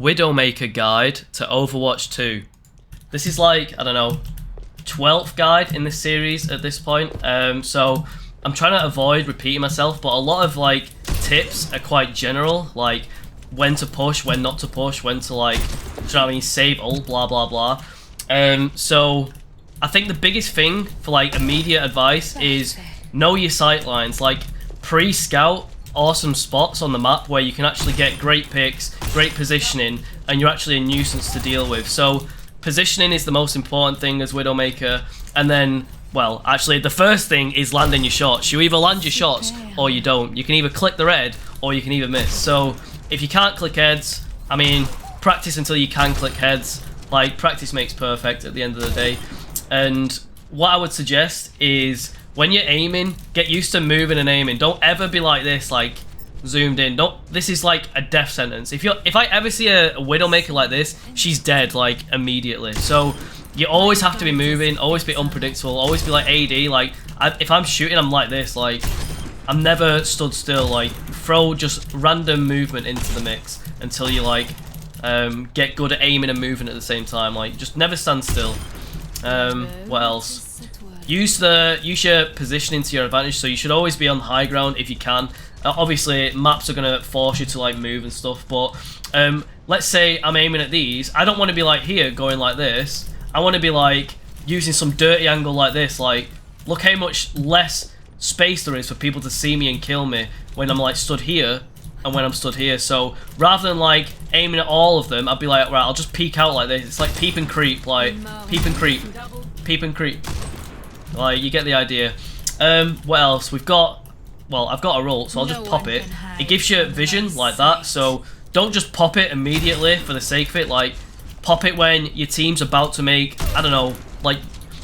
Widowmaker guide to Overwatch 2. This is like, I don't know, 12th guide in this series at this point. So I'm trying to avoid repeating myself, but a lot of like tips are quite general, like when to push, when not to push, when to like, do you know what I mean, save ult, blah blah blah. So I think the biggest thing for like immediate advice is know your sight lines, like pre-scout awesome spots on the map where you can actually get great picks, great positioning, and you're actually a nuisance to deal with. So positioning is the most important thing as Widowmaker, and then, well, actually the first thing is landing your shots. You either land your shots or you don't. You can either click the red or you can either miss. So if you can't click heads, I mean, practice until you can click heads. Like, practice makes perfect at the end of the day. And what I would suggest is when you're aiming, get used to moving and aiming. Don't ever be like this, like zoomed in. This is like a death sentence. If I ever see a Widowmaker like this, she's dead like immediately. So you always have to be moving, always be unpredictable, always be like AD. Like if I'm shooting, I'm like this. Like I'm never stood still. Like throw just random movement into the mix until you like get good at aiming and moving at the same time. Like just never stand still. What else? Use your positioning to your advantage, so you should always be on high ground if you can. Obviously, maps are going to force you to like move and stuff, but let's say I'm aiming at these. I don't want to be like here, going like this. I want to be like using some dirty angle like this. Like, look how much less space there is for people to see me and kill me when I'm like stood here and when I'm stood here. So rather than like aiming at all of them, I'd be like, right, I'll just peek out like this. It's like peep and creep, like peep and creep, peep and creep. Like, you get the idea. What else? We've got, well, I've got a ult, so I'll just pop it. It gives you vision like that, so don't just pop it immediately for the sake of it. Like, pop it when your team's about to make, I don't know, like,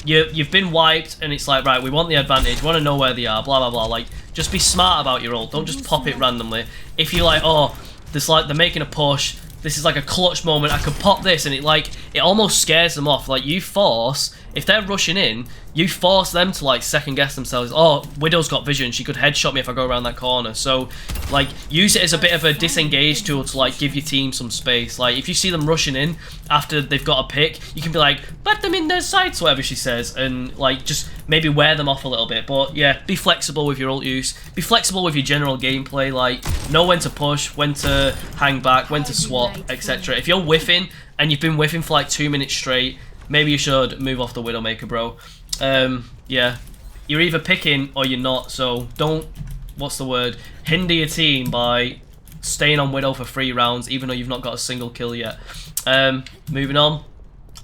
you've been wiped, and it's like, right, we want the advantage, we want to know where they are, blah, blah, blah. Like, just be smart about your ult. Don't just pop it randomly. If you're like, oh, this, like, they're making a push, this is like a clutch moment, I can pop this, and it almost scares them off. Like, you force, if they're rushing in, you force them to like second guess themselves. Oh, Widow's got vision, she could headshot me if I go around that corner. So like use it as a bit of a disengage tool to like give your team some space. Like if you see them rushing in after they've got a pick, you can be like, let them in their sights, whatever she says, and like just maybe wear them off a little bit. But yeah, be flexible with your ult use, be flexible with your general gameplay. Like know when to push, when to hang back, when to swap, etc. If you're whiffing and you've been whiffing for like 2 minutes straight, maybe you should move off the Widowmaker, bro. Yeah, you're either picking or you're not, so don't, what's the word, hinder your team by staying on Widow for 3 rounds even though you've not got a single kill yet. Moving on,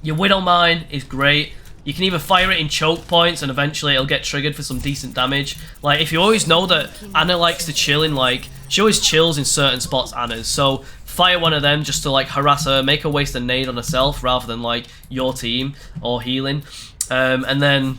your Widow mine is great. You can either fire it in choke points and eventually it'll get triggered for some decent damage. Like, if you always know that Anna likes to chill in, like, she always chills in certain spots, Anna's, so fire one of them just to like harass her, make her waste a nade on herself rather than like your team or healing. And then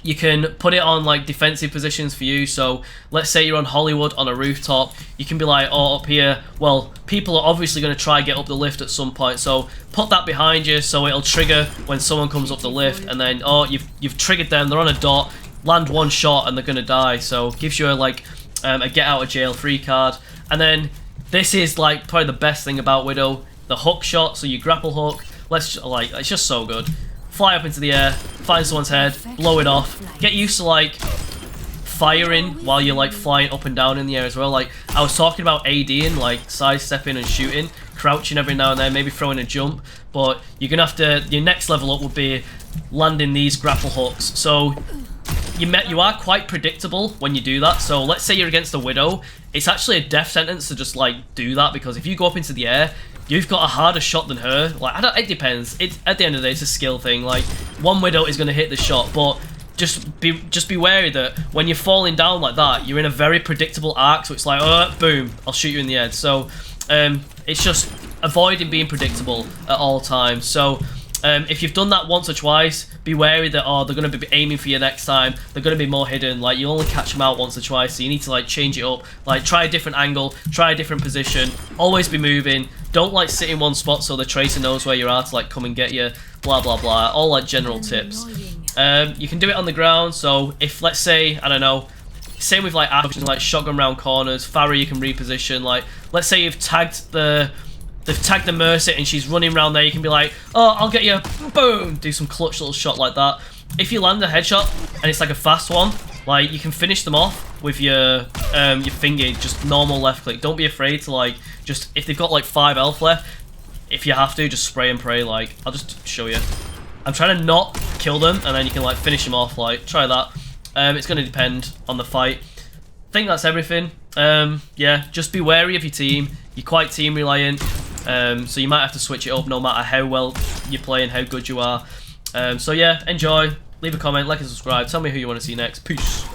you can put it on like defensive positions for you. So let's say you're on Hollywood on a rooftop, you can be like, oh, up here, well, people are obviously going to try and get up the lift at some point, so put that behind you so it'll trigger when someone comes up the lift, and then, oh, you've triggered them, they're on a dot, land one shot and they're going to die. So gives you a like a get out of jail free card. And then this is like probably the best thing about Widow, the hook shot. So you grapple hook, it's just so good. Fly up into the air, find someone's head, blow it off. Get used to like firing while you're like flying up and down in the air as well. Like I was talking about ADing, like side stepping and shooting, crouching every now and then, maybe throwing a jump. But you're gonna have to, your next level up would be landing these grapple hooks. So you are quite predictable when you do that. So let's say you're against a Widow, it's actually a death sentence to just like do that, because if you go up into the air, you've got a harder shot than her. Like, it depends. At the end of the day, it's a skill thing. Like, one Widow is going to hit the shot, but just be wary that when you're falling down like that, you're in a very predictable arc. So it's like, oh, boom, I'll shoot you in the head. So it's just avoiding being predictable at all times. So if you've done that once or twice, be wary that, oh, they're going to be aiming for you next time, they're going to be more hidden. Like, you only catch them out once or twice, so you need to like change it up, like try a different angle, try a different position, always be moving, don't like sit in one spot so the tracer knows where you are to like come and get you, blah blah blah. All like general tips. You can do it on the ground. So if, let's say, I don't know, same with like Ashe, like shotgun round corners, Pharah you can reposition. Like, let's say you've tagged the they've tagged the Mercy and she's running around there, you can be like, oh, I'll get you, boom, do some clutch little shot like that. If you land a headshot and it's like a fast one, like you can finish them off with your finger, just normal left click. Don't be afraid to like, just if they've got like 5 health left, if you have to, just spray and pray. Like, I'll just show you. I'm trying to not kill them and then you can like finish them off. Like, try that. It's going to depend on the fight. I think that's everything. Yeah, just be wary of your team. You're quite team reliant, so you might have to switch it up no matter how well you're playing, how good you are. So yeah, enjoy, leave a comment, like and subscribe, tell me who you want to see next. Peace.